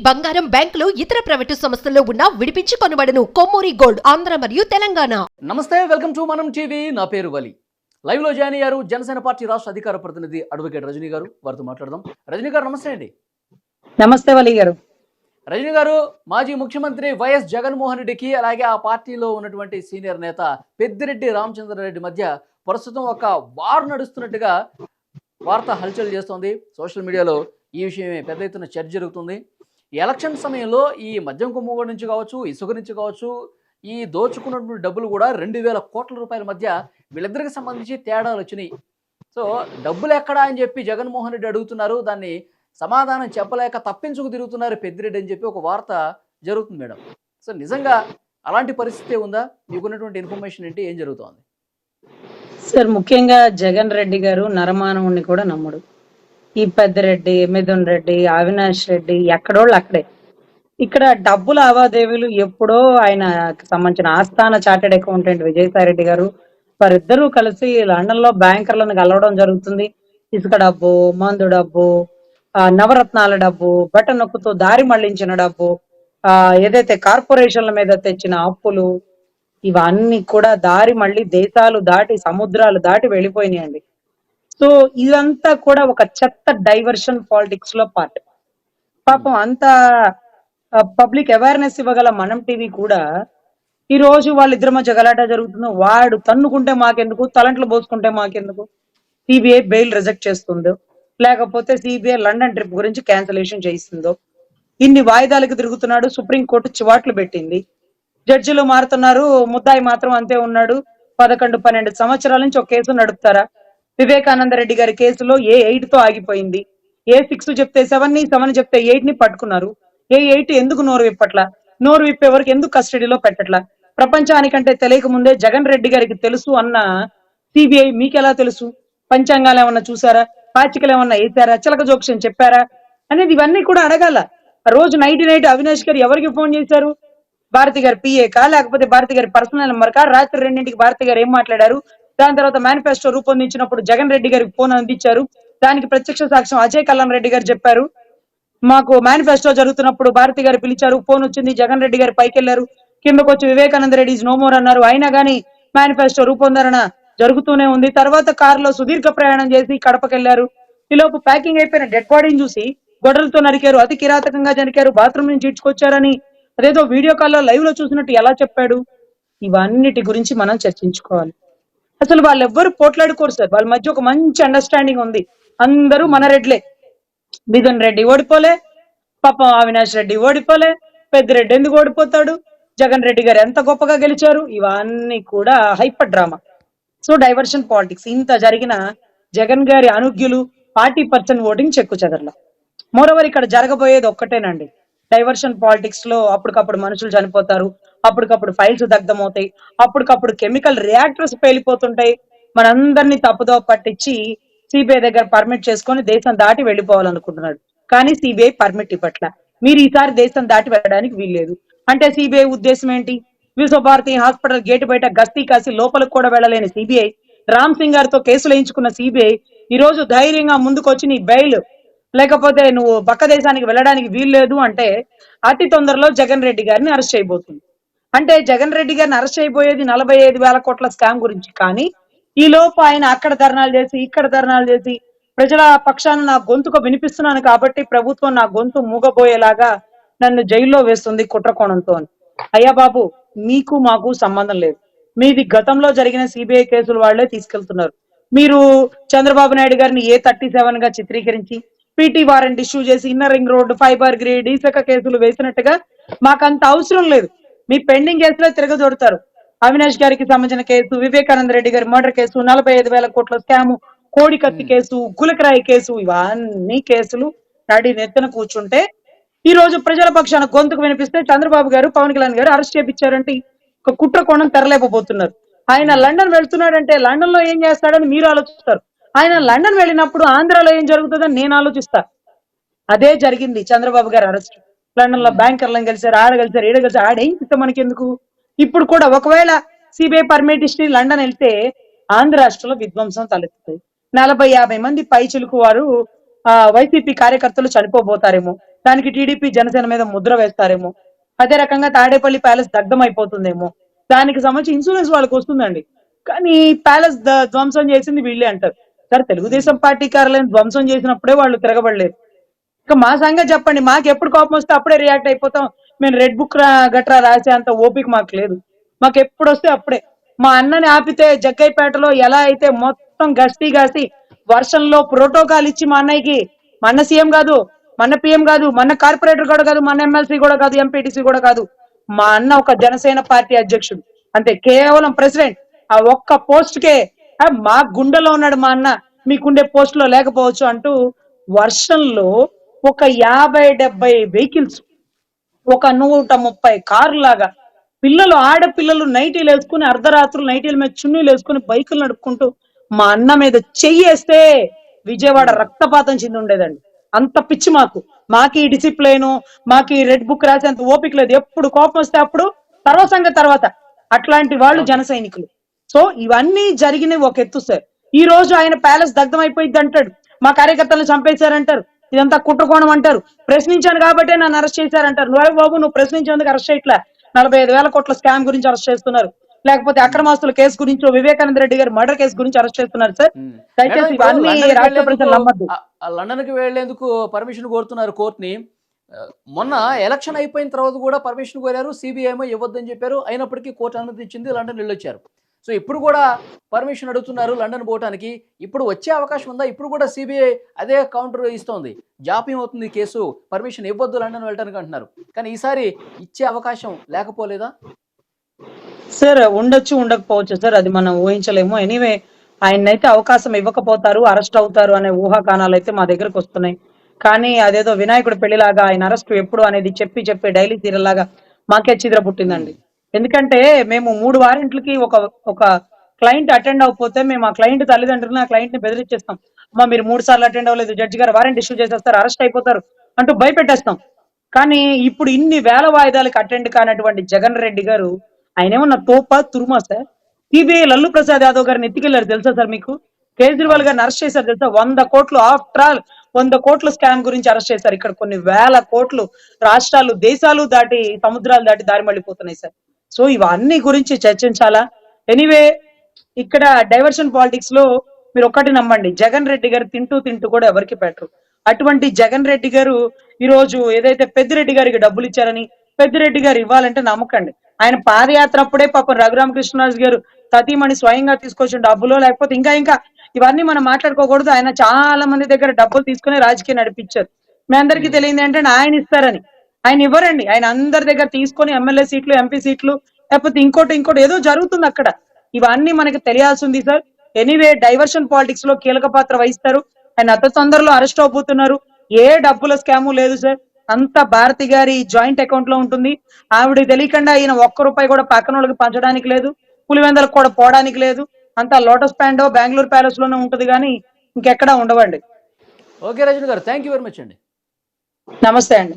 బంగారం, బ్యాంకులు, ఇతర ప్రైవేటు సంస్థల్లో ఉన్న విడిపించి కొనబడను. కొమ్మూరి గోల్డ్, ఆంధ్ర మరియు తెలంగాణ. నమస్తే, వెల్కమ్ టు మనం టీవీ. నా పేరు వలి. లైవ్ లో జాయిన్ అయ్యారు జనసేన పార్టీ రాష్ట్ర అధికార ప్రతినిధి అడ్వకేట్ రజనీ గారు. వారితో మాట్లాడదాం. రజనీ గారు నమస్తే అండి. నమస్తే వలి గారు. రజనీ గారు, మాజీ ముఖ్యమంత్రి వైఎస్ జగన్మోహన్ రెడ్డికి అలాగే ఆ పార్టీలో ఉన్నటువంటి సీనియర్ నేత పెద్దిరెడ్డి రామచంద్రారెడ్డి మధ్య ప్రస్తుతం ఒక వార్ నడుస్తున్నట్టుగా వార్త హల్చల్ చేస్తోంది. సోషల్ మీడియాలో ఈ విషయమే పెద్ద ఎత్తున చర్చ జరుగుతుంది. ఈ ఎలక్షన్ సమయంలో ఈ మద్యం కొమ్ముగోడు నుంచి కావచ్చు, ఇసుక నుంచి కావచ్చు, ఈ దోచుకున్నటువంటి డబ్బులు కూడా 2,000 కోట్ల రూపాయల మధ్య వీళ్ళిద్దరికి సంబంధించి తేడాలు వచ్చినాయి. సో డబ్బులు ఎక్కడా అని చెప్పి జగన్మోహన్ రెడ్డి అడుగుతున్నారు. దాన్ని సమాధానం చెప్పలేక తప్పించుకు తిరుగుతున్నారు పెద్దిరెడ్డి అని చెప్పి ఒక వార్త జరుగుతుంది మేడం. సో నిజంగా అలాంటి పరిస్థితి ఉందా? మీకున్నటువంటి ఇన్ఫర్మేషన్ ఏంటి? ఏం జరుగుతోంది సార్? ముఖ్యంగా జగన్ రెడ్డి గారు నరమానవుణ్ణి కూడా నమ్మడు. ఈ పెద్దిరెడ్డి, మిథున్ రెడ్డి, అవినాష్ రెడ్డి ఎక్కడోళ్ళు అక్కడే. ఇక్కడ డబ్బు లావాదేవీలు ఎప్పుడో ఆయనకు సంబంధించిన ఆస్థాన చార్టెడ్ అకౌంటెంట్ విజయసాయి రెడ్డి గారు వారిద్దరూ కలిసి లండన్ లో బ్యాంకర్లను కలవడం జరుగుతుంది. ఇసుక డబ్బు, మందు డబ్బు, నవరత్నాల డబ్బు, బట్ట నొక్కుతూ దారి మళ్లించిన డబ్బు, ఏదైతే కార్పొరేషన్ల మీద తెచ్చిన అప్పులు, ఇవన్నీ కూడా దారి మళ్ళీ దేశాలు దాటి సముద్రాలు దాటి వెళ్ళిపోయినాయండి. సో ఇదంతా కూడా ఒక చెత్త డైవర్షన్ పాలిటిక్స్ లో పార్ట్. పాపం అంత పబ్లిక్ అవేర్నెస్ ఇవ్వగల మనం టీవీ కూడా ఈ రోజు వాళ్ళిద్దరి మధ్య గలాటా జరుగుతుందో, వాడు తన్నుకుంటే మాకెందుకు, తలంట్లు పోసుకుంటే మాకెందుకు, సిబిఐ బెయిల్ రిజెక్ట్ చేస్తుందో, లేకపోతే సిబిఐ లండన్ ట్రిప్ గురించి క్యాన్సిలేషన్ చేయిస్తుందో, ఇన్ని వాయిదాలకు తిరుగుతున్నాడు. సుప్రీంకోర్టు చివాట్లు పెట్టింది. జడ్జిలు మారుతున్నారు, ముద్దాయి మాత్రం అంతే ఉన్నాడు. 11-12 సంవత్సరాల నుంచి ఒక కేసు నడుపుతారా? వివేకానంద రెడ్డి గారి కేసులో A8 తో ఆగిపోయింది. A6 చెప్తే 7ని, 7 చెప్తే 8ని పట్టుకున్నారు. A8 ఎందుకు నోరు విప్పట్లా? నోరు విప్పే వరకు ఎందుకు కస్టడీలో పెట్టట్లా? ప్రపంచానికంటే తెలియక ముందే జగన్ రెడ్డి గారికి తెలుసు అన్న సిబిఐ మీకెలా తెలుసు? పంచాంగాలు ఏమన్నా చూసారా? పాచికలు ఏమన్నా వేసారా? చిలక జోక్యం చెప్పారా అనేది ఇవన్నీ కూడా అడగాల. రోజు నైట్ అవినాష్ గారు ఎవరికి ఫోన్ చేశారు? భారతి గారి పిఏకా, లేకపోతే భారతి గారి పర్సనల్ నెంబర్ కా? రాత్రి 2ంటికి భారతి గారు ఏం మాట్లాడారు? దాని తర్వాత మేనిఫెస్టో రూపొందించినప్పుడు జగన్ రెడ్డి గారికి ఫోన్ అందించారు. దానికి ప్రత్యక్ష సాక్ష్యం అజయ్ కల్లం రెడ్డి గారు చెప్పారు. మాకు మేనిఫెస్టో జరుగుతున్నప్పుడు భారతి గారు పిలిచారు, ఫోన్ వచ్చింది, జగన్ రెడ్డి గారు పైకి వెళ్లారు, కిందకు వచ్చి వివేకానంద రెడ్డి నో మోర్ అన్నారు. అయినా గానీ మేనిఫెస్టో రూపొందరణ జరుగుతూనే ఉంది. తర్వాత కారులో సుదీర్ఘ ప్రయాణం చేసి కడపకెళ్లారు. ఈలోపు ప్యాకింగ్ అయిపోయిన డెడ్ బాడీని చూసి గొడ్డలతో నరికారు, అతి కిరాతకంగా జరికారు, బాత్రూమ్ నుంచి ఇడ్చుకొచ్చారని అదేదో వీడియో కాల్లో లైవ్ లో చూసినట్టు ఎలా చెప్పాడు? ఇవన్నిటి గురించి మనం చర్చించుకోవాలి. అసలు వాళ్ళెవ్వరు పోట్లాడుకోరు సార్. వాళ్ళ మధ్య ఒక మంచి అండర్స్టాండింగ్ ఉంది. అందరూ మన రెడ్లే. మిథున్ రెడ్డి ఓడిపోలే, పాపం అవినాష్ రెడ్డి ఓడిపోలే, పెద్దిరెడ్డి ఎందుకు ఓడిపోతాడు, జగన్ రెడ్డి గారు ఎంత గొప్పగా గెలిచారు, ఇవన్నీ కూడా hyper drama. So diversion politics ఇంత జరిగిన జగన్ గారి అనుజ్ఞులు 40% ఓటింగ్ చెక్కు చెదరల. మోరోవర్ ఇక్కడ జరగబోయేది ఒక్కటేనండి. డైవర్షన్ పాలిటిక్స్ లో అప్పటికప్పుడు మనుషులు చనిపోతారు, అప్పటికప్పుడు ఫైల్స్ దగ్ధమవుతాయి, అప్పటికప్పుడు కెమికల్ రియాక్టర్స్ పేలిపోతుంటాయి. మనందరినీ తప్పుదో పట్టించి సిబిఐ దగ్గర పర్మిట్ చేసుకొని దేశం దాటి వెళ్ళిపోవాలనుకుంటున్నాడు. కానీ సిబిఐ పర్మిట్ ఇవ్వట్ల. మీరు ఈసారి దేశం దాటి వెళ్ళడానికి వీల్లేదు అంటే సిబిఐ ఉద్దేశం ఏంటి? విశ్వభారతి హాస్పిటల్ గేటు బయట గస్తీ కాసి లోపలికి కూడా వెళ్ళలేని సిబిఐ, రామ్ సింగ్ గారితో కేసులు వేయించుకున్న సిబిఐ ఈ రోజు ధైర్యంగా ముందుకొచ్చి నీ బెయిల్ లేకపోతే నువ్వు పక్క దేశానికి వెళ్ళడానికి వీల్లేదు అంటే అతి తొందరలో జగన్ రెడ్డి గారిని అరెస్ట్ చేయబోతుంది. అంటే జగన్ రెడ్డి గారిని అరెస్ట్ చేయబోయేది 45,000 కోట్ల స్కామ్ గురించి. కానీ ఈ లోపు ఆయన అక్కడ ధర్నాలు చేసి, ఇక్కడ ధర్నాలు చేసి, ప్రజల పక్షాన నా గొంతుకు వినిపిస్తున్నాను కాబట్టి ప్రభుత్వం నా గొంతు మూగబోయేలాగా నన్ను జైల్లో వేస్తుంది కుట్రకోణంతో అని. అయ్యా బాబు, మీకు మాకు సంబంధం లేదు. మీది గతంలో జరిగిన సిబిఐ కేసులు వాళ్లే తీసుకెళ్తున్నారు. మీరు చంద్రబాబు నాయుడు గారిని A37 గా చిత్రీకరించి పీటీ వారెంట్ ఇష్యూ చేసి inner ring road, fibre grid, ఇసుక కేసులు వేసినట్టుగా మాకంత అవసరం లేదు. మీ పెండింగ్ కేసులో తిరగదోడతారు. అవినాష్ గారికి సంబంధించిన కేసు, వివేకానంద రెడ్డి గారి మర్డర్ కేసు, 45,000 కోట్ల స్కాము, కోడికత్తి కేసు, గులకరాయి కేసు, ఇవన్నీ కేసులు నడి నెత్తున కూర్చుంటే ఈ రోజు ప్రజల పక్షాన గొంతుకు వినిపిస్తే చంద్రబాబు గారు, పవన్ కళ్యాణ్ గారు అరెస్ట్ చేపించారంటే ఒక కుట్ర కోణం తెరలేకపోతున్నారు. ఆయన లండన్ వెళ్తున్నాడంటే లండన్ లో ఏం చేస్తాడని మీరు ఆలోచిస్తారు. ఆయన లండన్ వెళ్ళినప్పుడు ఆంధ్రాలో ఏం జరుగుతుందని నేను ఆలోచిస్తా. అదే జరిగింది చంద్రబాబు గారు అరెస్ట్. లండన్ లో బ్యాంకర్లను కలిసారు, ఆడ కలిసారు, ఈడ కలిసారు. ఆడేం ఇస్తాం మనకి ఎందుకు? ఇప్పుడు కూడా ఒకవేళ సిబిఐ పర్మిట్ ఇచ్చి లండన్ వెళ్తే ఆంధ్ర రాష్ట్రంలో విధ్వంసం తలెత్తుతాయి. 40-50 మంది పైచిలుకు వారు వైసీపీ కార్యకర్తలు చనిపోబోతారేమో. దానికి టీడీపీ జనసేన మీద ముద్ర వేస్తారేమో. అదే రకంగా తాడేపల్లి ప్యాలెస్ దగ్ధం అయిపోతుందేమో, దానికి సంబంధించి ఇన్సూరెన్స్ వాళ్ళకి వస్తుందండి. కానీ ప్యాలెస్ ధ్వంసం చేసింది వీళ్ళే అంటారు. సార్, తెలుగుదేశం పార్టీ కార్యాలయం ధ్వంసం చేసినప్పుడే వాళ్ళు తిరగబడలేదు. ఇక మా సంగతి చెప్పండి. మాకు ఎప్పుడు కోపం వస్తే అప్పుడే రియాక్ట్ అయిపోతాం. మేము రెడ్ బుక్ గట్రా రాసే అంత ఓపిక మాకు లేదు. మాకు ఎప్పుడు వస్తే అప్పుడే. మా అన్నని ఆపితే జగ్గైపేటలో ఎలా అయితే మొత్తం గస్తీ గాసి వర్షంలో ప్రోటోకాల్ ఇచ్చి మా అన్నయ్యకి, మా అన్న సీఎం కాదు, మా అన్న పిఎం కాదు, మా అన్న కార్పొరేటర్ కూడా కాదు, మా అన్న ఎమ్మెల్సీ కూడా కాదు, ఎంపీటీసీ కూడా కాదు, మా అన్న ఒక జనసేన పార్టీ అధ్యక్షుడు అంతే, కేవలం ప్రెసిడెంట్. ఆ ఒక్క పోస్ట్ కే మా గుండెలో ఉన్నాడు మా అన్న, మీకుండే పోస్ట్ లో లేకపోవచ్చు అంటూ వర్షంలో ఒక 50-70 వెహికల్స్, ఒక 130 కార్లు లాగా పిల్లలు, ఆడపిల్లలు నైటీలు వేసుకుని, అర్ధరాత్రులు నైటీల మీద చున్నీలు వేసుకుని బైకులు నడుపుకుంటూ మా అన్న మీద చెయ్యేస్తే విజయవాడ రక్తపాతం చెంది ఉండేదండి. అంత పిచ్చి మాకు. మాకి డిసిప్లైన్, మాకి రెడ్ బుక్ రాసేంత ఓపిక లేదు. ఎప్పుడు కోపం వస్తే అప్పుడు, తర్వాత సంగతి తర్వాత. అట్లాంటి వాళ్ళు జన సైనికులు. సో ఇవన్నీ జరిగినవి ఒక ఎత్తు సార్. ఈ రోజు ఆయన ప్యాలెస్ దగ్ధం అయిపోయింది అంటాడు, మా కార్యకర్తలను చంపేశారంటారు, ఇదంతా కుట్రకోణం అంటారు, ప్రశ్నించాను కాబట్టే నన్ను అరెస్ట్ చేశారంటారు. నువ్వు బాబు, నువ్వు ప్రశ్నించేందుకు అరెస్ట్ చేయట్లా, 45,000 కోట్ల స్కామ్ గురించి అరెస్ట్ చేస్తున్నారు, లేకపోతే అక్రమాస్తుల కేసు గురించి, వివేకానంద రెడ్డి గారి మర్డర్ కేసు గురించి అరెస్ట్ చేస్తున్నారు సార్. దయచేసి ఇవన్నీ రాష్ట్ర ప్రజలు నమ్మద్దు. లండన్ కి వెళ్లేందుకు పర్మిషన్ కోరుతున్నారు కోర్టుని. మొన్న ఎలక్షన్ అయిపోయిన తర్వాత కూడా పర్మిషన్ కోరారు, సిబిఐ ఏమో ఇవ్వద్దని చెప్పారు. అయినప్పటికీ కోర్టు అనుమతి ఇచ్చింది, లండన్ వెళ్ళొచ్చారు. సో ఇప్పుడు కూడా పర్మిషన్ అడుగుతున్నారు లండన్ పోవటానికి. ఇప్పుడు వచ్చే అవకాశం ఉందా? ఇప్పుడు కూడా సిబిఐ అదే కౌంటర్ ఇస్తోంది, జాప్యం అవుతుంది కేసు, పర్మిషన్ ఇవ్వద్దు లండన్ వెళ్ళడానికి అంటున్నారు. కానీ ఈసారి ఇచ్చే అవకాశం లేకపోలేదా? సార్, ఉండొచ్చు, ఉండకపోవచ్చు సార్, అది మనం ఊహించలేము. ఎనీవే, ఆయనైతే అవకాశం ఇవ్వకపోతారు, అరెస్ట్ అవుతారు అనే ఊహాగానాలు అయితే మా దగ్గరకు వస్తున్నాయి. కానీ అదేదో వినాయకుడు పెళ్లిలాగా ఆయన అరెస్ట్ ఎప్పుడు అనేది చెప్పి చెప్పి డైలీ సీరియల్ లాగా మాకే చిద్ర పుట్టిందండి. ఎందుకంటే మేము 3 వారెంట్లకి ఒక క్లయింట్ అటెండ్ అవ్వకపోతే మేము ఆ క్లయింట్ తల్లిదండ్రులను, ఆ క్లయింట్ ని బెదిరించేస్తాం. అమ్మా, మీరు 3 సార్లు అటెండ్ అవ్వలేదు, జడ్జి గారు వారెంట్ ఇష్యూ చేసేస్తారు, అరెస్ట్ అయిపోతారు అంటూ భయపెట్టేస్తాం. కానీ ఇప్పుడు ఇన్ని వేల వాయిదాలకు అటెండ్ కానటువంటి జగన్ రెడ్డి గారు, ఆయన ఏమన్నా తోపా తురుమా సార్? సిబిఐ లల్లు ప్రసాద్ యాదవ్ గారిని ఎత్తికెళ్లారు తెలుసా సార్ మీకు? కేజ్రీవాల్ గారిని అరెస్ట్ చేశారు తెలుసా? 100 కోట్లు, ఆఫ్టర్ ఆల్ 100 కోట్ల స్కామ్ గురించి అరెస్ట్ చేశారు. ఇక్కడ కొన్ని వేల కోట్లు రాష్ట్రాలు, దేశాలు దాటి, సముద్రాలు దాటి దారి మళ్ళీపోతున్నాయి సార్. సో ఇవన్నీ గురించి చర్చించాలా? ఎనీవే, ఇక్కడ డైవర్షన్ పాలిటిక్స్ లో మీరు ఒక్కటి నమ్మండి, జగన్ రెడ్డి గారు తింటూ తింటూ కూడా ఎవరికి పెట్టరు. అటువంటి జగన్ రెడ్డి గారు ఈ రోజు ఏదైతే పెద్దిరెడ్డి గారికి డబ్బులు ఇచ్చారని, పెద్దిరెడ్డి గారు ఇవ్వాలంటే నమ్మకండి. ఆయన పాదయాత్ర అప్పుడే పాపం రఘురామకృష్ణరాజు గారు సతీమణి స్వయంగా తీసుకొచ్చిన డబ్బులో, లేకపోతే ఇంకా ఇవన్నీ మనం మాట్లాడుకోకూడదు. ఆయన చాలా మంది దగ్గర డబ్బులు తీసుకుని రాజకీయం నడిపించారు. మీ అందరికీ తెలియదు ఏంటంటే ఆయన ఇస్తారని. ఆయన ఇవ్వరండి. ఆయన అందరి దగ్గర తీసుకొని ఎమ్మెల్యే సీట్లు, ఎంపీ సీట్లు, లేకపోతే ఇంకోటి ఏదో జరుగుతుంది అక్కడ. ఇవన్నీ మనకి తెలియాల్సింది సార్. ఎనీవే, డైవర్షన్ పాలిటిక్స్ లో కీలక పాత్ర వహిస్తారు. ఆయన అతి తొందరలో అరెస్ట్ అవబోతున్నారు. ఏ డబ్బుల స్కాము లేదు సార్. అంతా భారతి గారి జాయింట్ అకౌంట్ లో ఉంటుంది. ఆవిడకి తెలియకుండా ఈయన ₹1 కూడా పక్కన వాళ్ళకి పంచడానికి లేదు, పులివెందలకు కూడా పోవడానికి లేదు. అంతా లోటస్ ప్యాండో బెంగళూరు ప్యాలెస్ లోనే ఉంటది, కానీ ఇంకెక్కడా ఉండవండి. ఓకే రజని గారు, థ్యాంక్ యూ వెరీ మచ్ అండి. నమస్తే అండి.